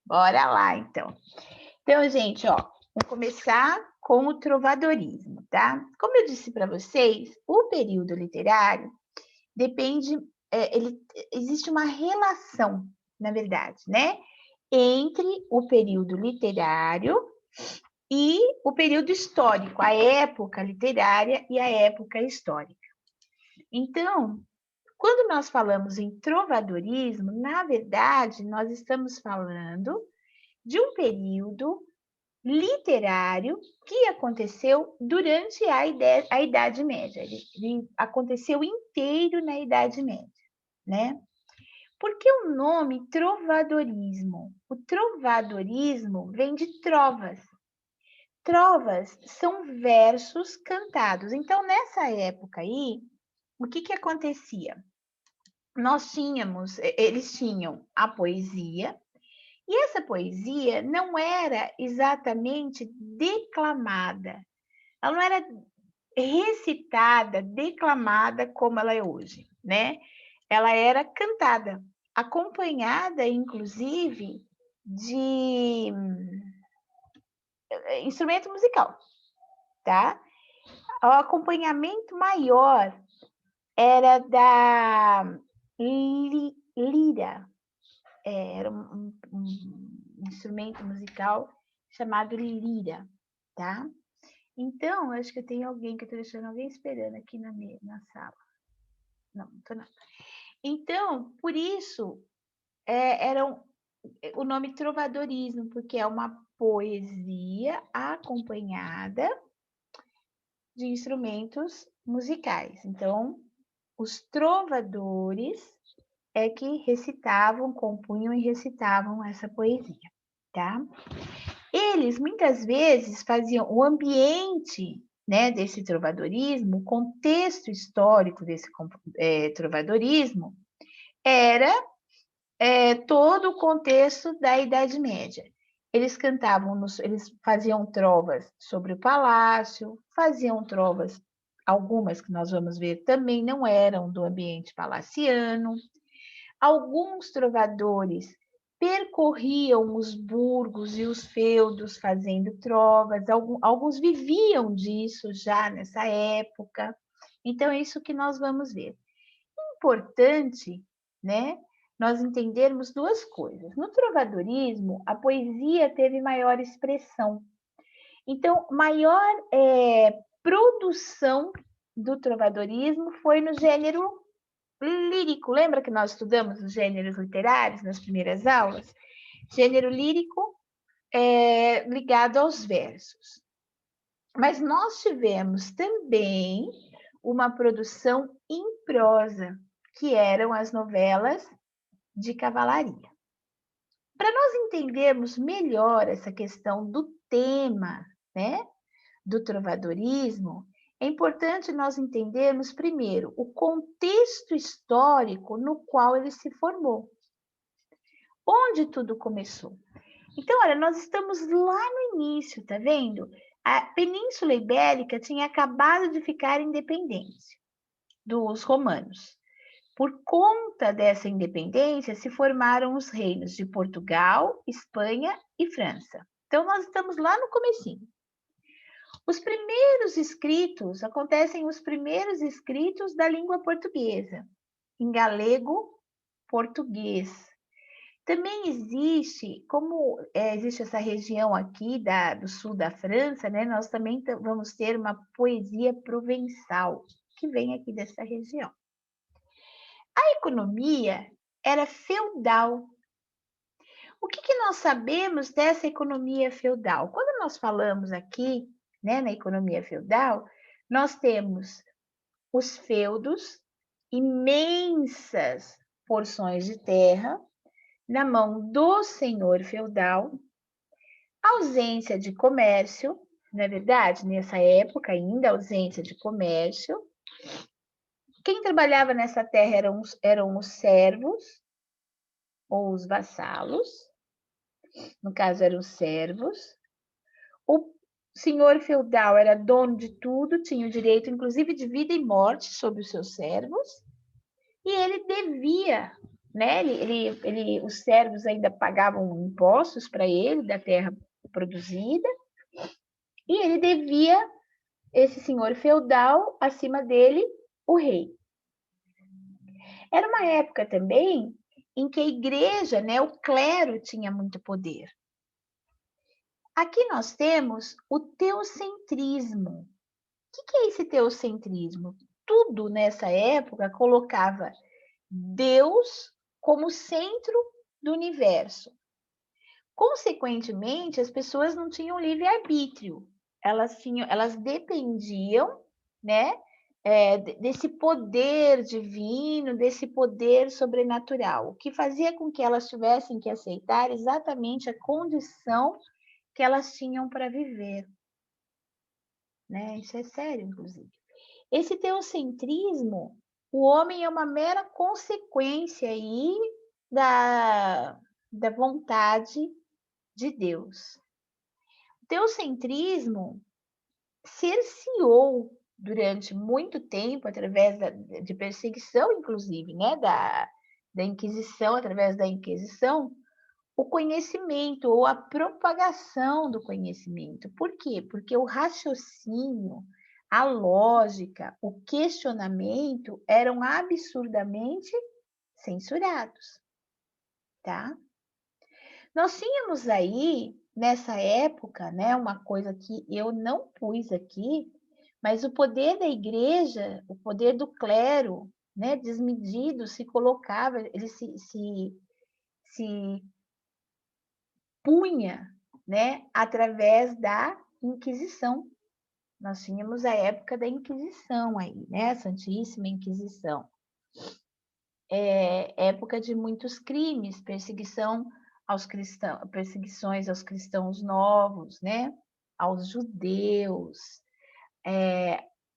Bora lá, então. Então, gente, ó, vamos começar com o trovadorismo, tá? Como eu disse para vocês, o período literário depende, existe uma relação, na verdade, né, entre o período literário e o período histórico, a época literária e a época histórica. Então, quando nós falamos em trovadorismo, na verdade, nós estamos falando de um período literário que aconteceu durante a Idade Média. Ele aconteceu inteiro na Idade Média, né? Por que o nome trovadorismo? O trovadorismo vem de trovas. Trovas são versos cantados. Então, nessa época aí, o que acontecia? Eles tinham a poesia, e essa poesia não era exatamente declamada, ela não era recitada, declamada como ela é hoje, né? Ela era cantada, acompanhada, inclusive, de instrumento musical, tá? O acompanhamento maior era da lira, era um instrumento musical chamado lira, tá? Então, acho que tem alguém que eu tô deixando alguém esperando aqui na sala. Não, não tô não. Então, por isso, era o nome trovadorismo, porque é uma poesia acompanhada de instrumentos musicais. Então, os trovadores é que recitavam, compunham e recitavam essa poesia, tá? Eles muitas vezes faziam o ambiente, né, desse trovadorismo, o contexto histórico desse trovadorismo era todo o contexto da Idade Média. Eles cantavam, eles faziam trovas sobre o palácio, faziam trovas, algumas que nós vamos ver também não eram do ambiente palaciano. Alguns trovadores percorriam os burgos e os feudos fazendo trovas, alguns viviam disso já nessa época. Então, é isso que nós vamos ver. Importante, né, nós entendermos duas coisas. No trovadorismo, a poesia teve maior expressão. Então, maior produção do trovadorismo foi no gênero lírico. Lembra que nós estudamos os gêneros literários nas primeiras aulas? Gênero lírico ligado aos versos. Mas nós tivemos também uma produção em prosa, que eram as novelas de cavalaria. Para nós entendermos melhor essa questão do tema, né, do trovadorismo, é importante nós entendermos primeiro o contexto histórico no qual ele se formou. Onde tudo começou? Então, olha, nós estamos lá no início, tá vendo? A Península Ibérica tinha acabado de ficar independente dos romanos. Por conta dessa independência, se formaram os reinos de Portugal, Espanha e França. Então, nós estamos lá no comecinho. Os primeiros escritos, acontecem os primeiros escritos da língua portuguesa, em galego, português. Também existe, como existe essa região aqui do sul da França, né, nós também vamos ter uma poesia provençal, que vem aqui dessa região. A economia era feudal. O que nós sabemos dessa economia feudal? Quando nós falamos aqui, né, na economia feudal, nós temos os feudos, imensas porções de terra, na mão do senhor feudal, ausência de comércio, não é verdade? Nessa época ainda, ausência de comércio. Quem trabalhava nessa terra eram os servos ou os vassalos, no caso eram os servos. O senhor feudal era dono de tudo, tinha o direito, inclusive, de vida e morte sobre os seus servos, e ele devia né? Os servos ainda pagavam impostos para ele da terra produzida, e ele devia, esse senhor feudal, acima dele, o rei. Era uma época também em que a igreja, né, o clero tinha muito poder. Aqui nós temos o teocentrismo. O que é esse teocentrismo? Tudo nessa época colocava Deus como centro do universo. Consequentemente, as pessoas não tinham livre-arbítrio. Elas dependiam, né, desse poder divino, desse poder sobrenatural, o que fazia com que elas tivessem que aceitar exatamente a condição que elas tinham para viver. Né? Isso é sério, inclusive. Esse teocentrismo, o homem é uma mera consequência aí da vontade de Deus. O teocentrismo cerceou durante muito tempo, através de perseguição, inclusive, né, da Inquisição, através da Inquisição, o conhecimento ou a propagação do conhecimento. Por quê? Porque o raciocínio, a lógica, o questionamento eram absurdamente censurados, tá? Nós tínhamos aí, nessa época, né, uma coisa que eu não pus aqui, mas o poder da igreja, o poder do clero, né, desmedido, se colocava, ele se punha, né, através da Inquisição. Nós tínhamos a época da Inquisição aí, né, a Santíssima Inquisição. Época de muitos crimes, perseguição aos cristãos, perseguições aos cristãos novos, né, aos judeus,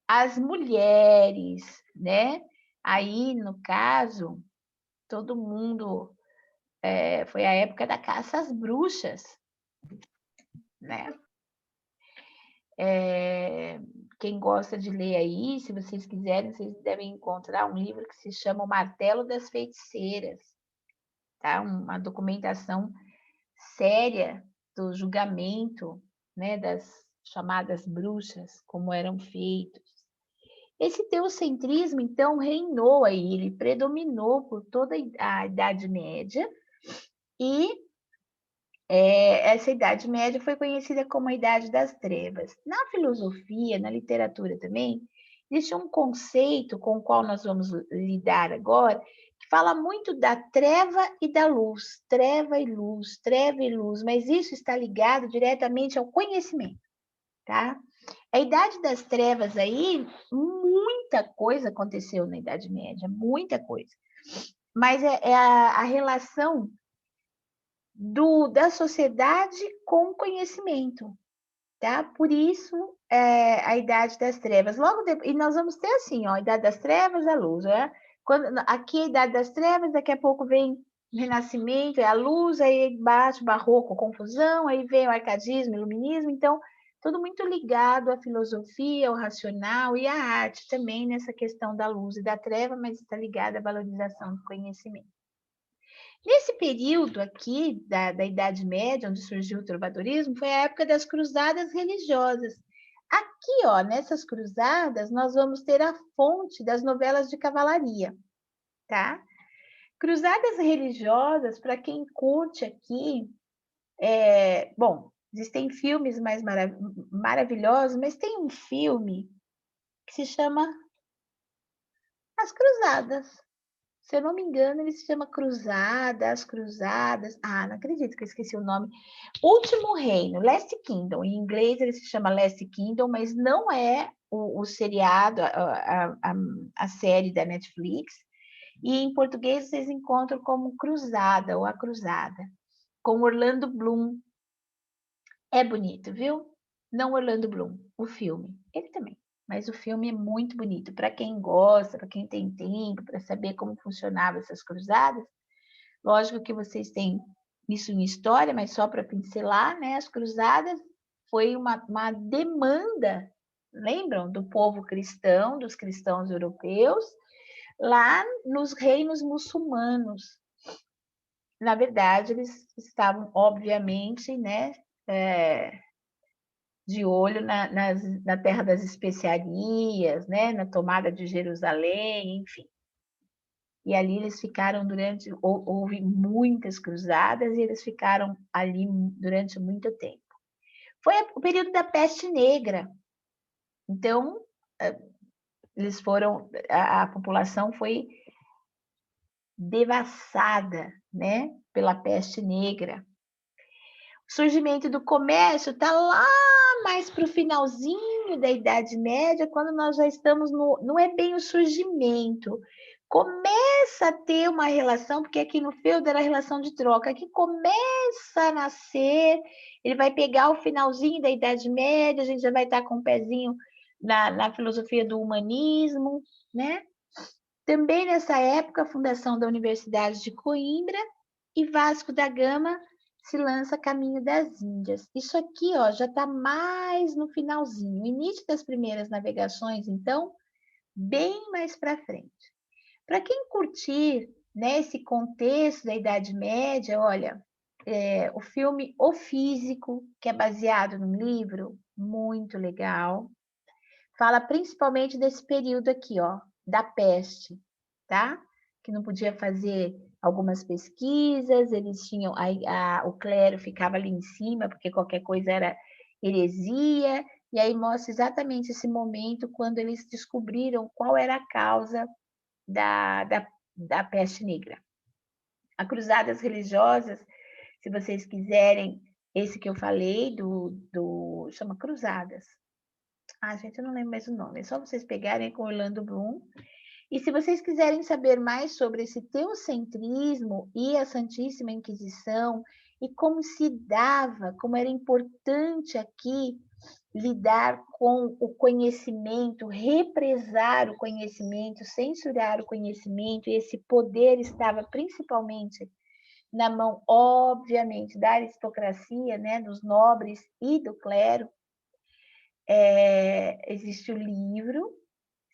às mulheres, né? Aí, no caso, todo mundo foi a época da caça às bruxas, né? Quem gosta de ler aí, se vocês quiserem, vocês devem encontrar um livro que se chama O Martelo das Feiticeiras, tá? Uma documentação séria do julgamento, né, das chamadas bruxas, como eram feitos. Esse teocentrismo, então, reinou aí, ele predominou por toda a Idade Média, e essa Idade Média foi conhecida como a Idade das Trevas. Na filosofia, na literatura também, existe um conceito com o qual nós vamos lidar agora, que fala muito da treva e da luz, treva e luz, mas isso está ligado diretamente ao conhecimento, tá? A Idade das Trevas aí, muita coisa aconteceu na Idade Média, muita coisa. Mas é a relação da sociedade com o conhecimento, tá? Por isso, a Idade das Trevas. Logo depois, e nós vamos ter assim, ó, a Idade das Trevas, a luz, né? Aqui é a Idade das Trevas, daqui a pouco vem o Renascimento, é a luz, aí bate o Barroco, confusão, aí vem o Arcadismo, o Iluminismo, então, tudo muito ligado à filosofia, ao racional e à arte também, nessa questão da luz e da treva, mas está ligado à valorização do conhecimento. Nesse período aqui da Idade Média, onde surgiu o trovadorismo, foi a época das cruzadas religiosas. Aqui, ó, nessas cruzadas, nós vamos ter a fonte das novelas de cavalaria, tá? Cruzadas religiosas, para quem curte aqui, bom, existem filmes mais maravilhosos, mas tem um filme que se chama As Cruzadas. Se eu não me engano, ele se chama Cruzadas, Cruzadas. Ah, não acredito que eu esqueci o nome. Último Reino, Last Kingdom. Em inglês ele se chama Last Kingdom, mas não é o seriado, a série da Netflix. E em português vocês encontram como Cruzada ou A Cruzada, com Orlando Bloom. É bonito, viu? Não Orlando Bloom, o filme. Ele também. Mas o filme é muito bonito. Para quem gosta, para quem tem tempo, para saber como funcionavam essas cruzadas. Lógico que vocês têm isso em história, mas só para pincelar, né? As cruzadas foi uma demanda, lembram? Do povo cristão, dos cristãos europeus, lá nos reinos muçulmanos, na verdade, eles estavam, obviamente, né, de olho na terra das especiarias, né, na tomada de Jerusalém, enfim. E ali eles ficaram houve muitas cruzadas e eles ficaram ali durante muito tempo. Foi o período da peste negra. Então, eles foram, a população foi devassada, né, pela peste negra. O surgimento do comércio está lá mais para o finalzinho da Idade Média, quando nós já estamos não é bem o surgimento, começa a ter uma relação, porque aqui no feudo era a relação de troca, aqui começa a nascer, ele vai pegar o finalzinho da Idade Média, a gente já vai estar com um pezinho na filosofia do humanismo, né? Também nessa época, a fundação da Universidade de Coimbra e Vasco da Gama se lança a caminho das Índias. Isso aqui, ó, já está mais no finalzinho, o início das primeiras navegações, então, bem mais para frente. Para quem curtir, né, esse contexto da Idade Média, olha, o filme O Físico, que é baseado num livro, muito legal, fala principalmente desse período aqui, ó, da peste, tá? Que não podia fazer algumas pesquisas, eles tinham, o clero ficava ali em cima, porque qualquer coisa era heresia, e aí mostra exatamente esse momento quando eles descobriram qual era a causa da peste negra. A cruzadas religiosas, se vocês quiserem, esse que eu falei, chama Cruzadas. Ah, gente, eu não lembro mais o nome. É só vocês pegarem com Orlando Bloom. E se vocês quiserem saber mais sobre esse teocentrismo e a Santíssima Inquisição, e como se dava, como era importante aqui lidar com o conhecimento, represar o conhecimento, censurar o conhecimento, e esse poder estava principalmente na mão, obviamente, da aristocracia, né, dos nobres e do clero. Existe o livro,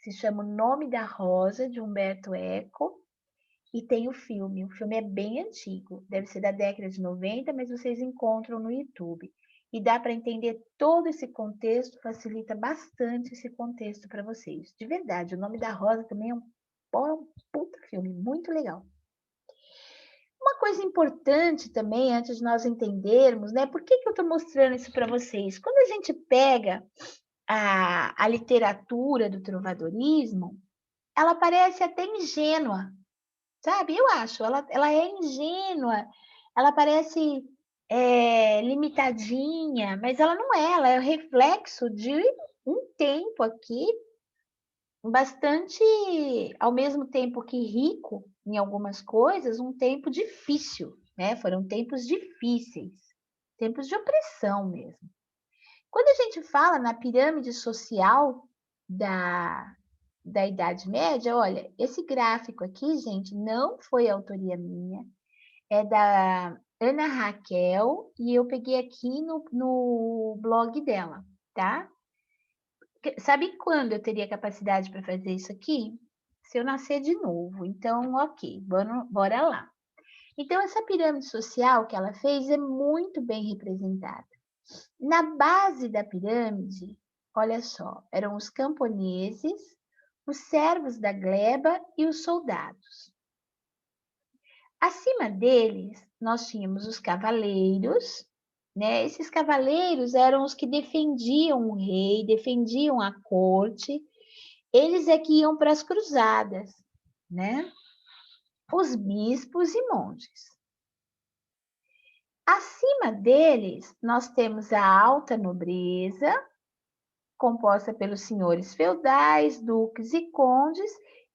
se chama O Nome da Rosa, de Humberto Eco, e tem o filme. O filme é bem antigo, deve ser da década de 90, mas vocês encontram no YouTube. E dá para entender todo esse contexto, facilita bastante esse contexto para vocês. De verdade, O Nome da Rosa também é um puta filme, muito legal. Uma coisa importante também, antes de nós entendermos, né? Por que eu estou mostrando isso para vocês? Quando a gente pega a literatura do trovadorismo, ela parece até ingênua, sabe? Eu acho, ela é ingênua, ela parece limitadinha, mas ela não é, ela é o reflexo de um tempo aqui bastante, ao mesmo tempo que rico em algumas coisas, um tempo difícil, né? Foram tempos difíceis, tempos de opressão mesmo. Quando a gente fala na pirâmide social da Idade Média, olha, esse gráfico aqui, gente, não foi autoria minha, é da Ana Raquel e eu peguei aqui no blog dela, tá? Sabe quando eu teria capacidade para fazer isso aqui? Se eu nascer de novo. Então, ok, bora lá. Então, essa pirâmide social que ela fez é muito bem representada. Na base da pirâmide, olha só, eram os camponeses, os servos da gleba e os soldados. Acima deles, nós tínhamos os cavaleiros, né? Esses cavaleiros eram os que defendiam o rei, defendiam a corte, eles é que iam para as cruzadas, né? Os bispos e monges. Acima deles, nós temos a alta nobreza, composta pelos senhores feudais, duques e condes,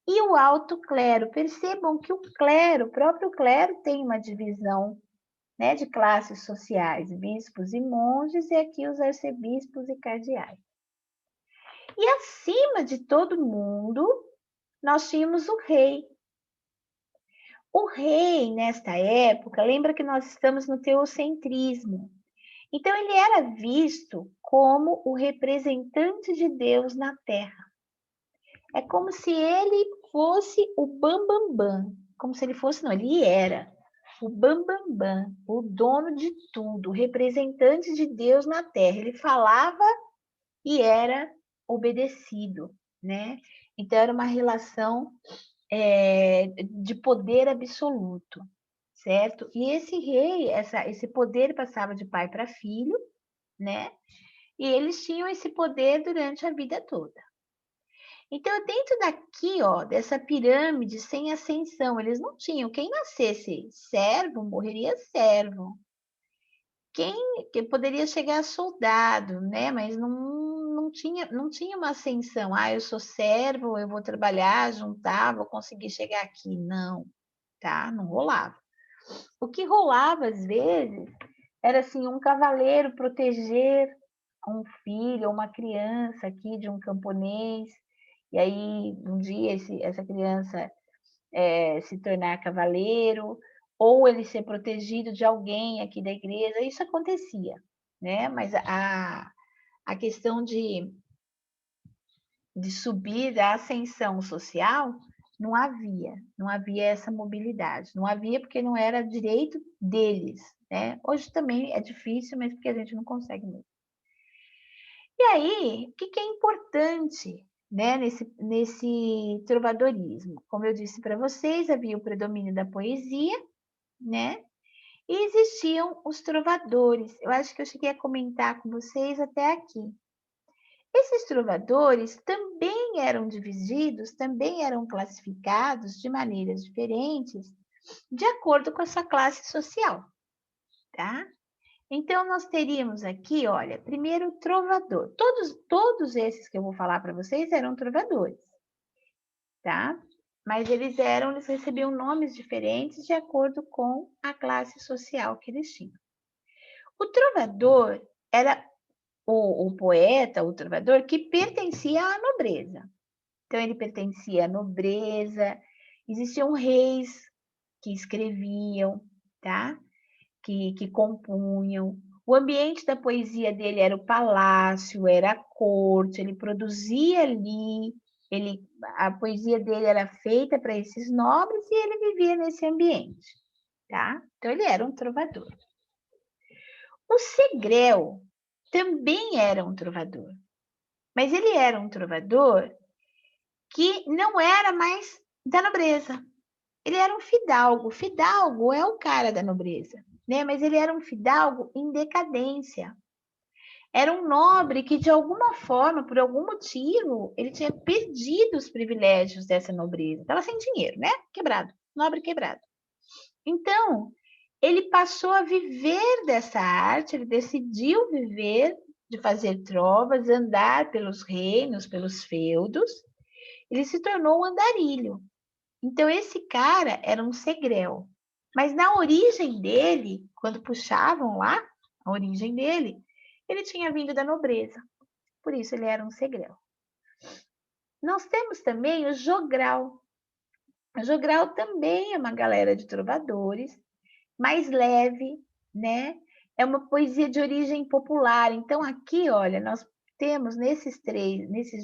e o alto clero. Percebam que o clero, o próprio clero, tem uma divisão, né, de classes sociais, bispos e monges, e aqui os arcebispos e cardeais. E acima de todo mundo, nós tínhamos o rei. O rei, nesta época, lembra que nós estamos no teocentrismo. Então, ele era visto como o representante de Deus na Terra. É como se ele fosse o bambambam, como se ele fosse, não, ele era, o Bambambam, Bam, Bam, o dono de tudo, o representante de Deus na Terra. Ele falava e era obedecido, né? Então, era uma relação de poder absoluto, certo? E esse rei, esse poder passava de pai para filho, né? E eles tinham esse poder durante a vida toda. Então, dentro daqui, ó, dessa pirâmide sem ascensão, eles não tinham. Quem nascesse servo, morreria servo. Que poderia chegar a soldado, né? Mas não tinha uma ascensão. Ah, eu sou servo, eu vou trabalhar, juntar, vou conseguir chegar aqui. Não, tá? Não rolava. O que rolava, às vezes, era assim, um cavaleiro proteger um filho ou uma criança aqui de um camponês, e aí um dia essa criança se tornar cavaleiro, ou ele ser protegido de alguém aqui da igreja, isso acontecia, né? Mas a questão de subir a ascensão social, não havia essa mobilidade, não havia porque não era direito deles, né? Hoje também é difícil, mas porque a gente não consegue mesmo. E aí, o que é importante, né, nesse trovadorismo? Como eu disse para vocês, havia o predomínio da poesia, né? E existiam os trovadores. Eu acho que eu cheguei a comentar com vocês até aqui. Esses trovadores também eram divididos, também eram classificados de maneiras diferentes, de acordo com a sua classe social, tá? Então, nós teríamos aqui, olha, primeiro o trovador. Todos esses que eu vou falar para vocês eram trovadores, tá? Mas eles recebiam nomes diferentes de acordo com a classe social que eles tinham. O trovador era o poeta, o trovador, que pertencia à nobreza. Então, ele pertencia à nobreza, existiam reis que escreviam, tá? Que compunham. O ambiente da poesia dele era o palácio, era a corte, ele produzia ali, a poesia dele era feita para esses nobres e ele vivia nesse ambiente, tá? Então, ele era um trovador. O Segrel também era um trovador, mas ele era um trovador que não era mais da nobreza. Ele era um fidalgo. Fidalgo é o cara da nobreza, né? Mas ele era um fidalgo em decadência. Era um nobre que, de alguma forma, por algum motivo, ele tinha perdido os privilégios dessa nobreza. Estava sem dinheiro, né? Quebrado. Nobre quebrado. Então, ele passou a viver dessa arte, ele decidiu viver de fazer trovas, andar pelos reinos, pelos feudos. Ele se tornou um andarilho. Então, esse cara era um segrel. Mas na origem dele, quando puxavam lá, a origem dele, ele tinha vindo da nobreza. Por isso, ele era um segrel. Nós temos também o jogral. O jogral também é uma galera de trovadores, mais leve, né? É uma poesia de origem popular. Então, aqui, olha, nós temos nesses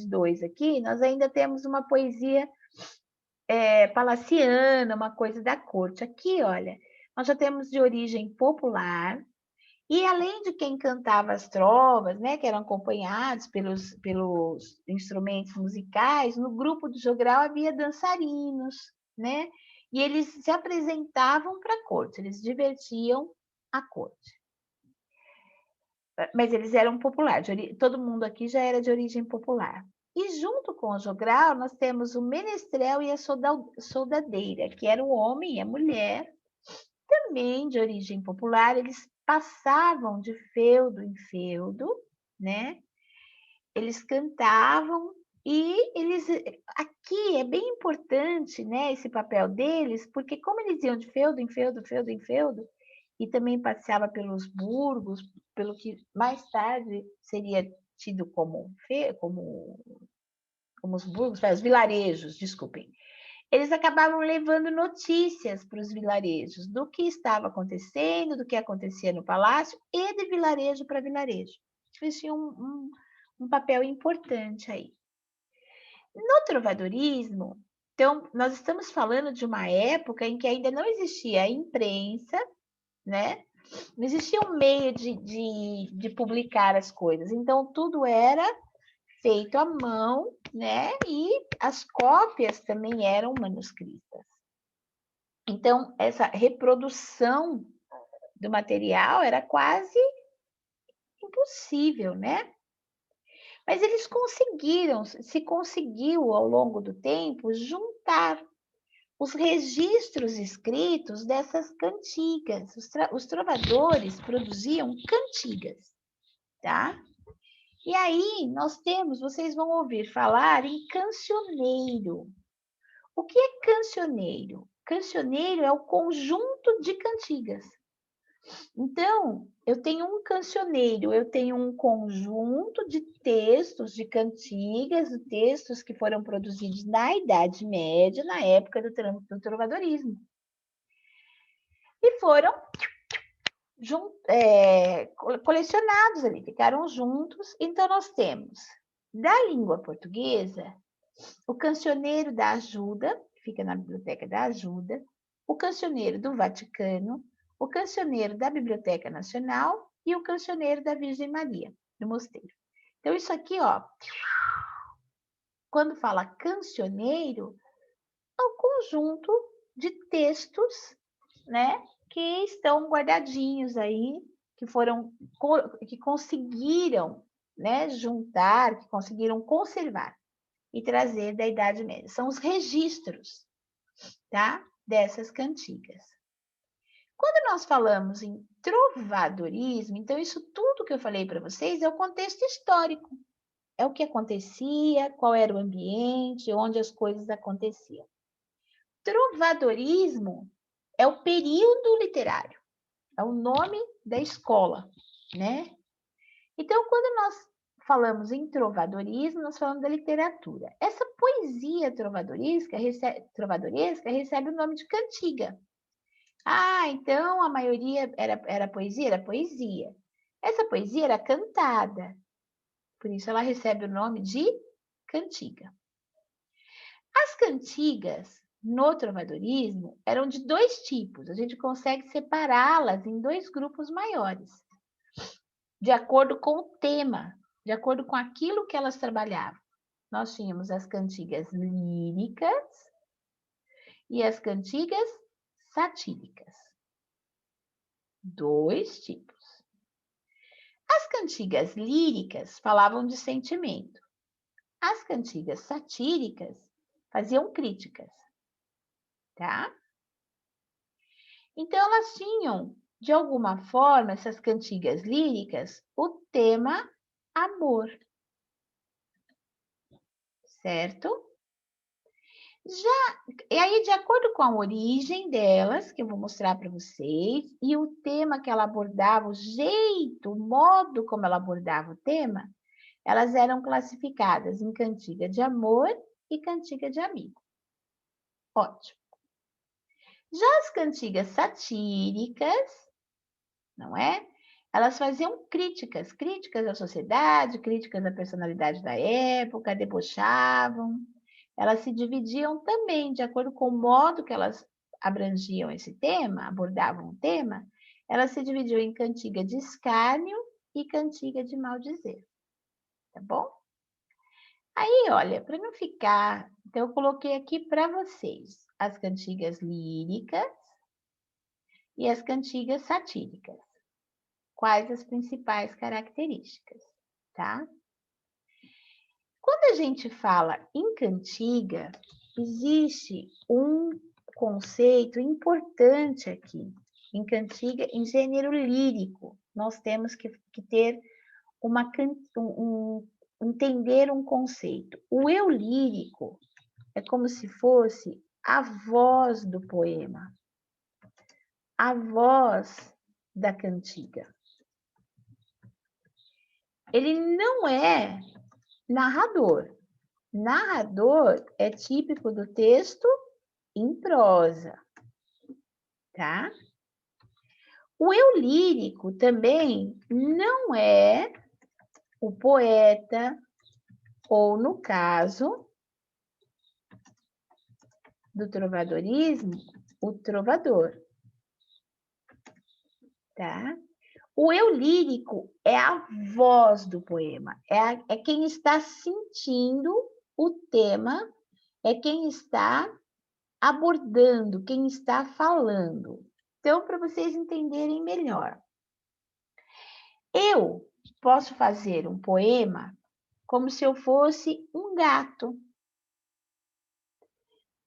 dois aqui, nós ainda temos uma poesia palaciana, uma coisa da corte. Aqui, olha, nós já temos de origem popular, e além de quem cantava as trovas, né, que eram acompanhados pelos instrumentos musicais, no grupo do jogral havia dançarinos, né? E eles se apresentavam para a corte, eles divertiam a corte. Mas eles eram populares, todo mundo aqui já era de origem popular. E junto com o jogral, nós temos o menestrel e a soldadeira, que era o homem e a mulher, também de origem popular. Eles passavam de feudo em feudo, né? Eles cantavam e eles aqui é bem importante, né, esse papel deles, porque como eles iam de feudo em feudo, feudo em feudo, e também passeava pelos burgos, pelo que mais tarde seria tido como os burgos, os vilarejos, desculpem. Eles acabavam levando notícias para os vilarejos do que estava acontecendo, do que acontecia no palácio e de vilarejo para vilarejo. Eles tinham um papel importante aí. No trovadorismo, Então, nós estamos falando de uma época em que ainda não existia a imprensa, né? Não existia um meio de publicar as coisas. Então, tudo era feito à mão, né? E as cópias também eram manuscritas. Então, essa reprodução do material era quase impossível, né? Mas eles conseguiram, se conseguiu ao longo do tempo juntar os registros escritos dessas cantigas. Os trovadores produziam cantigas, tá? E aí nós temos, vocês vão ouvir falar em cancioneiro. O que é cancioneiro? Cancioneiro é o conjunto de cantigas. Então, eu tenho um cancioneiro, eu tenho um conjunto de textos, de cantigas, de textos que foram produzidos na Idade Média, na época do trovadorismo. E foram colecionados ali, ficaram juntos. Então, nós temos, da língua portuguesa, o Cancioneiro da Ajuda, que fica na Biblioteca da Ajuda, o Cancioneiro do Vaticano, o Cancioneiro da Biblioteca Nacional e o Cancioneiro da Virgem Maria, do Mosteiro. Então, isso aqui, ó, quando fala cancioneiro, é um conjunto de textos, né, que estão guardadinhos aí, que conseguiram, né, juntar, que conseguiram conservar e trazer da Idade Média. São os registros, tá? Dessas cantigas. Quando nós falamos em trovadorismo, então isso tudo que eu falei para vocês é o contexto histórico. É o que acontecia, qual era o ambiente, onde as coisas aconteciam. Trovadorismo é o período literário, é o nome da escola, né? Então, quando nós falamos em trovadorismo, nós falamos da literatura. Essa poesia trovadoresca recebe o nome de cantiga. Ah, então a maioria era poesia? Era poesia. Essa poesia era cantada, por isso ela recebe o nome de cantiga. As cantigas no trovadorismo eram de dois tipos, a gente consegue separá-las em dois grupos maiores, de acordo com o tema, de acordo com aquilo que elas trabalhavam. Nós tínhamos as cantigas líricas e as cantigas satíricas. Dois tipos. As cantigas líricas falavam de sentimento. As cantigas satíricas faziam críticas, tá? Então, elas tinham, de alguma forma, essas cantigas líricas, o tema amor, certo? E aí, de acordo com a origem delas, que eu vou mostrar para vocês, e o tema que ela abordava, o jeito, o modo como ela abordava o tema, elas eram classificadas em cantiga de amor e cantiga de amigo. Ótimo. Já as cantigas satíricas, não é? Elas faziam críticas à sociedade, críticas à personalidade da época, debochavam. Elas se dividiam também, de acordo com o modo que elas abrangiam esse tema, abordavam o tema, elas se dividiam em cantiga de escárnio e cantiga de maldizer. Tá bom? Aí, olha, para não ficar, então eu coloquei aqui para vocês as cantigas líricas e as cantigas satíricas. Quais as principais características, tá? Quando a gente fala em cantiga, existe um conceito importante aqui. Em cantiga, em gênero lírico, nós temos que ter entender um conceito. O eu lírico é como se fosse a voz do poema, a voz da cantiga. Ele não é narrador. Narrador é típico do texto em prosa, tá? O eu lírico também não é o poeta, ou no caso, do trovadorismo, o trovador, tá? O eu lírico é a voz do poema, é quem está sentindo o tema, é quem está abordando, quem está falando. Então, para vocês entenderem melhor, eu posso fazer um poema como se eu fosse um gato,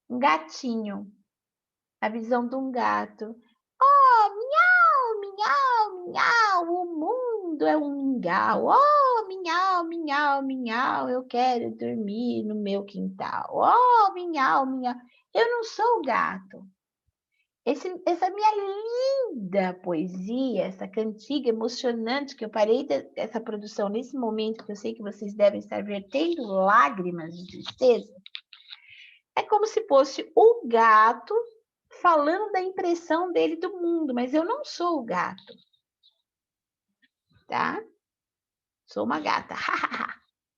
um gatinho, a visão de um gato. Oh, miau, miau, miau, o mundo é um mingau. Oh, miau, miau, miau, eu quero dormir no meu quintal. Oh, miau, miau. Eu não sou o gato. Essa minha linda poesia, essa cantiga emocionante que eu parei dessa produção nesse momento, que eu sei que vocês devem estar vertendo lágrimas de tristeza, é como se fosse o gato falando da impressão dele do mundo, mas eu não sou o gato, tá? Sou uma gata.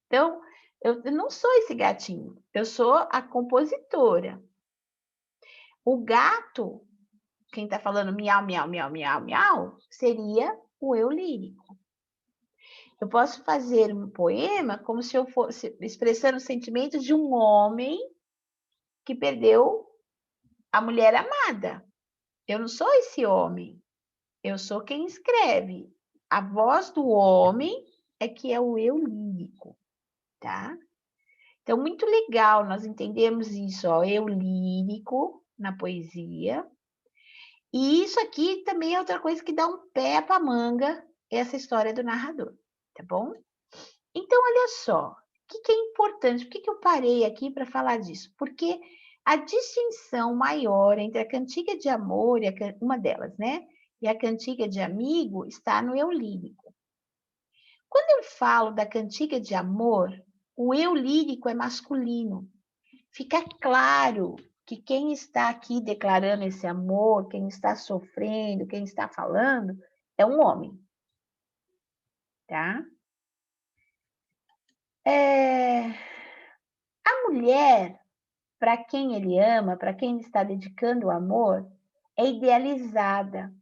Então, eu não sou esse gatinho, eu sou a compositora. O gato, quem está falando miau, miau, miau, miau, miau, seria o eu lírico. Eu posso fazer um poema como se eu fosse expressando os sentimentos de um homem que perdeu a mulher amada. Eu não sou esse homem, eu sou quem escreve. A voz do homem é que é o eu lírico, tá? Então, muito legal nós entendemos isso, ó, eu lírico na poesia. E isso aqui também é outra coisa que dá um pé para a manga, essa história do narrador, tá bom? Então, olha só, o que é importante? Por que eu parei aqui para falar disso? Porque a distinção maior entre a cantiga de amor, uma delas, né? E a cantiga de amigo está no eu lírico. Quando eu falo da cantiga de amor, o eu lírico é masculino. Fica claro que quem está aqui declarando esse amor, quem está sofrendo, quem está falando, é um homem, tá? A mulher, para quem ele ama, para quem está dedicando o amor, é idealizada.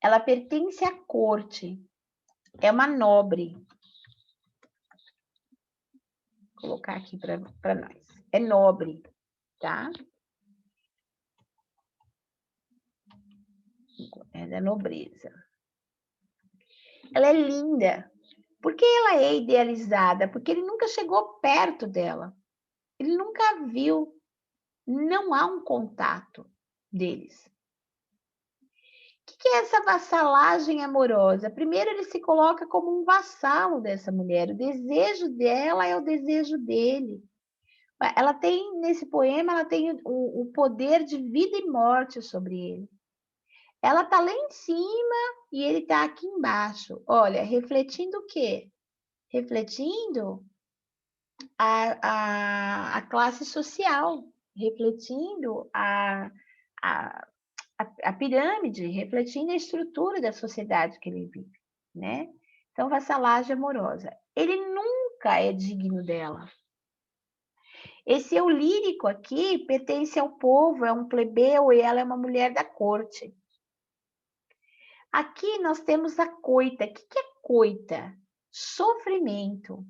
Ela pertence à corte, é uma nobre. Vou colocar aqui para nós. É nobre, tá? É da nobreza. Ela é linda. Por que ela é idealizada? Porque ele nunca chegou perto dela. Ele nunca viu. Não há um contato deles. O que é essa vassalagem amorosa? Primeiro, ele se coloca como um vassalo dessa mulher. O desejo dela é o desejo dele. Ela tem, nesse poema, ela tem o poder de vida e morte sobre ele. Ela está lá em cima e ele está aqui embaixo. Olha, refletindo o quê? Refletindo a classe social, refletindo a pirâmide, refletindo a estrutura da sociedade que ele vive, né? Então, vassalagem amorosa. Ele nunca é digno dela. Esse eu lírico aqui pertence ao povo, é um plebeu e ela é uma mulher da corte. Aqui nós temos a coita. O que é coita? Sofrimento.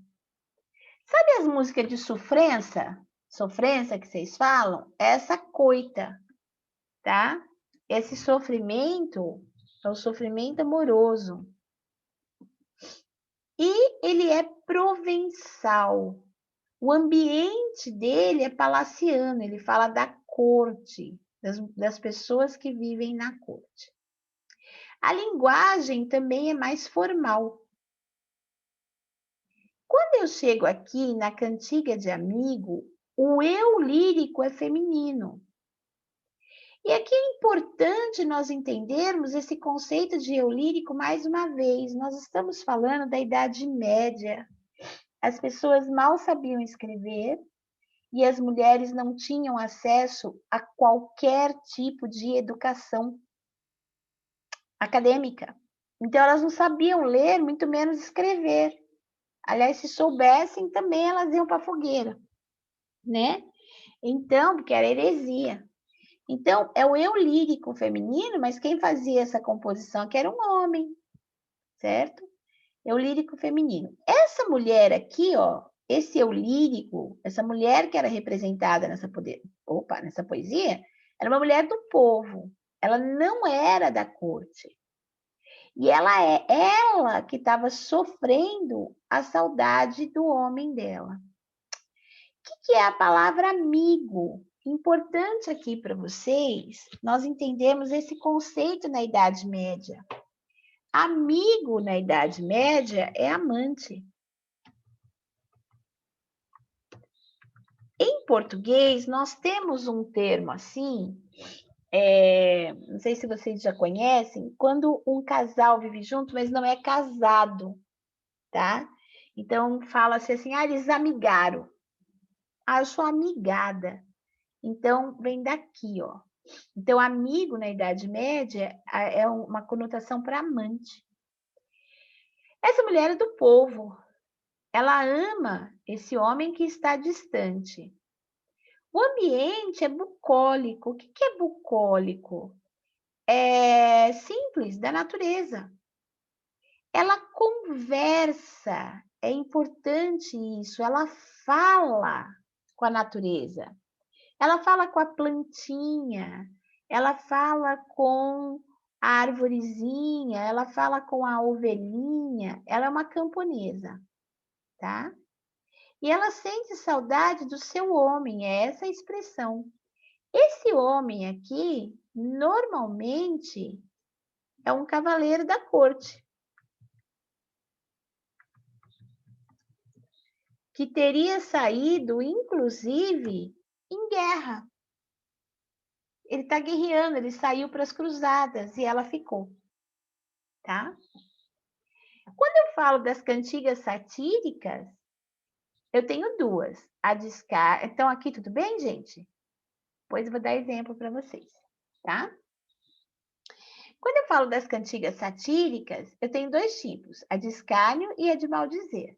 Sabe as músicas de sofrência? Sofrência que vocês falam? Essa coita, tá? Esse sofrimento é o sofrimento amoroso. E ele é provençal. O ambiente dele é palaciano, ele fala da corte, das pessoas que vivem na corte. A linguagem também é mais formal. Quando eu chego aqui na cantiga de amigo, o eu lírico é feminino. E aqui é importante nós entendermos esse conceito de eu lírico mais uma vez. Nós estamos falando da Idade Média. As pessoas mal sabiam escrever e as mulheres não tinham acesso a qualquer tipo de educação acadêmica. Então, elas não sabiam ler, muito menos escrever. Aliás, se soubessem, também elas iam para a fogueira, né? Então, porque era heresia. Então, é o eu lírico feminino, mas quem fazia essa composição aqui era um homem, certo? Eu lírico feminino. Essa mulher aqui, ó, esse eu lírico, essa mulher que era representada nessa poesia, era uma mulher do povo. Ela não era da corte. E ela é ela que estava sofrendo a saudade do homem dela. O que é a palavra amigo? Importante aqui para vocês, nós entendemos esse conceito na Idade Média. Amigo na Idade Média é amante. Em português, nós temos um termo assim, não sei se vocês já conhecem, quando um casal vive junto, mas não é casado, tá? Então, fala-se assim, eles amigaram. Eu sou amigada. Então, vem daqui, ó. Então, amigo na Idade Média é uma conotação para amante. Essa mulher é do povo. Ela ama esse homem que está distante. O ambiente é bucólico. O que é bucólico? É simples, da natureza. Ela conversa, é importante isso, ela fala com a natureza. Ela fala com a plantinha, ela fala com a arvorezinha, ela fala com a ovelhinha, ela é uma camponesa, tá? E ela sente saudade do seu homem, é essa a expressão. Esse homem aqui, normalmente, é um cavaleiro da corte, que teria saído, inclusive, em guerra. Ele está guerreando, ele saiu para as cruzadas e ela ficou, tá? Quando eu falo das cantigas satíricas, eu tenho duas. Então, aqui tudo bem, gente? Pois eu vou dar exemplo para vocês, tá? Quando eu falo das cantigas satíricas, eu tenho dois tipos, a de escárnio e a de maldizer.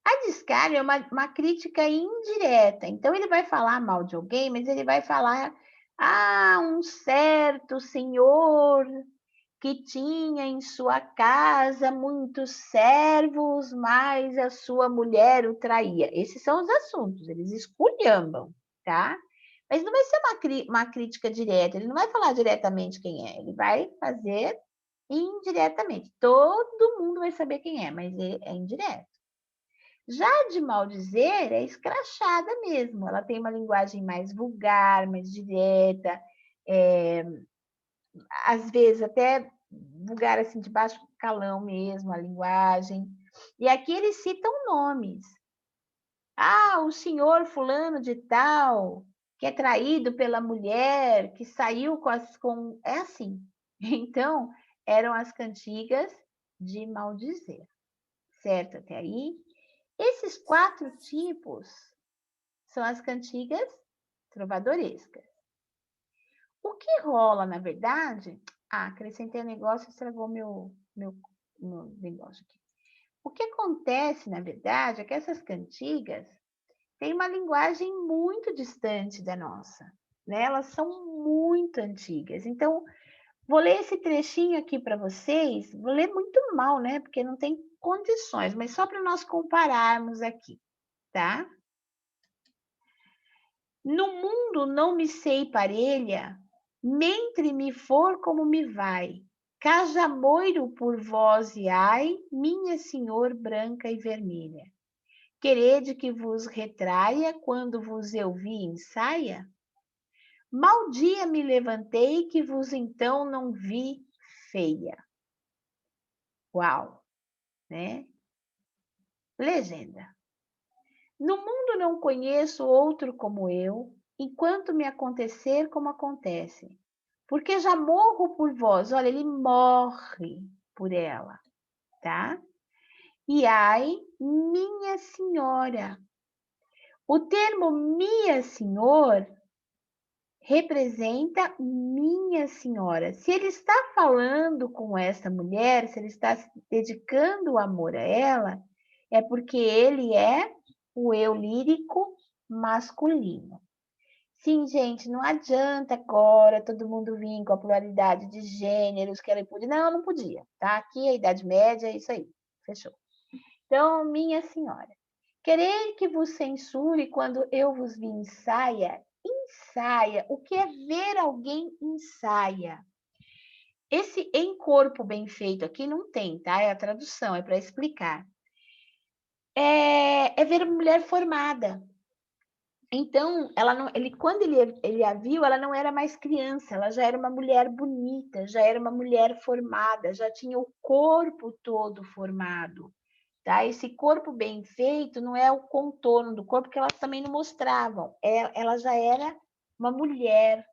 A de escárnio é uma crítica indireta, então ele vai falar mal de alguém, mas ele vai falar, um certo senhor que tinha em sua casa muitos servos, mas a sua mulher o traía. Esses são os assuntos, eles esculhambam, tá? Mas não vai ser uma crítica direta, ele não vai falar diretamente quem é, ele vai fazer indiretamente. Todo mundo vai saber quem é, mas é indireto. Já de maldizer é escrachada mesmo, ela tem uma linguagem mais vulgar, mais direta, às vezes até vulgar assim de baixo calão mesmo, a linguagem. E aqui eles citam nomes. O senhor fulano de tal, que é traído pela mulher, que saiu com... É assim. Então, eram as cantigas de maldizer. Certo até aí? Esses 4 tipos são as cantigas trovadorescas. O que rola, na verdade... acrescentei um negócio e estragou meu negócio aqui. O que acontece, na verdade, é que essas cantigas têm uma linguagem muito distante da nossa, né? Elas são muito antigas. Então, vou ler esse trechinho aqui para vocês. Vou ler muito mal, né? Porque não tem condições, mas só para nós compararmos aqui, tá? No mundo não me sei parelha, mentre me for como me vai. Cajamoiro por vós e ai, minha senhor branca e vermelha. Querede que vos retraia quando vos eu vi em saia? Mal dia me levantei que vos então não vi feia. Uau, né? Legenda. No mundo não conheço outro como eu, enquanto me acontecer como acontece. Porque já morro por vós. Olha, ele morre por ela, tá? E ai, minha senhora. O termo minha senhor representa minha senhora. Se ele está falando com essa mulher, se ele está dedicando o amor a ela, é porque ele é o eu lírico masculino. Sim, gente, não adianta agora todo mundo vir com a pluralidade de gêneros que ela podia. Não, não podia, tá? Aqui é a Idade Média, é isso aí. Fechou. Então, minha senhora, querer que vos censure quando eu vos vi ensaia? Ensaia. O que é ver alguém ensaia? Esse em corpo bem feito aqui não tem, tá? É a tradução, é para explicar. É ver uma mulher formada. Então, ela não, quando ele a viu, ela não era mais criança, ela já era uma mulher bonita, já era uma mulher formada, já tinha o corpo todo formado, tá? Esse corpo bem feito não é o contorno do corpo que elas também não mostravam, ela já era uma mulher.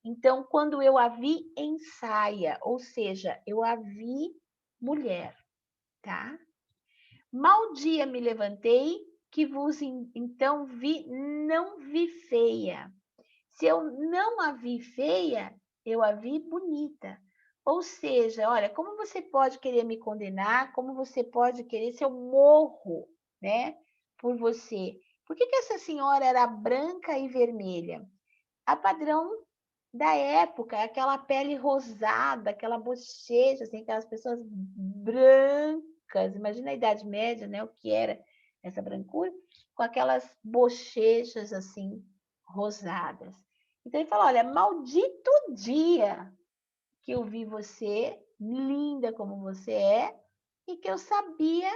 Então, quando eu a vi em saia, ou seja, eu a vi mulher, tá? Mal dia me levantei, que vos então vi, não vi feia. Se eu não a vi feia, eu a vi bonita. Ou seja, olha, como você pode querer me condenar? Como você pode querer se eu morro, né, por você? Por que essa senhora era branca e vermelha? A padrão da época, aquela pele rosada, aquela bochecha, assim, aquelas pessoas brancas. Imagina a Idade Média, né? O que era essa brancura, com aquelas bochechas assim rosadas. Então ele fala: olha, maldito dia que eu vi você, linda como você é, e que eu sabia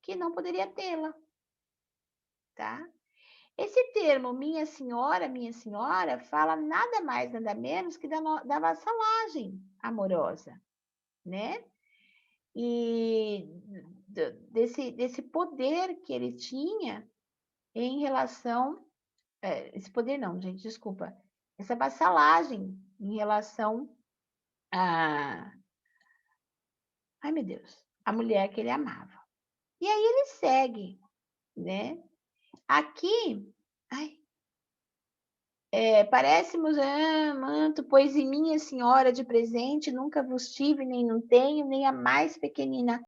que não poderia tê-la, tá? Esse termo minha senhora, fala nada mais, nada menos que da vassalagem amorosa, né? E desse poder que ele tinha em relação. Esse poder não, gente, desculpa. Essa vassalagem em relação a. Ai, meu Deus, a mulher que ele amava. E aí ele segue, né? Aqui. Ai, parécemos manto, pois em minha senhora de presente nunca vos tive, nem não tenho, nem a mais pequenina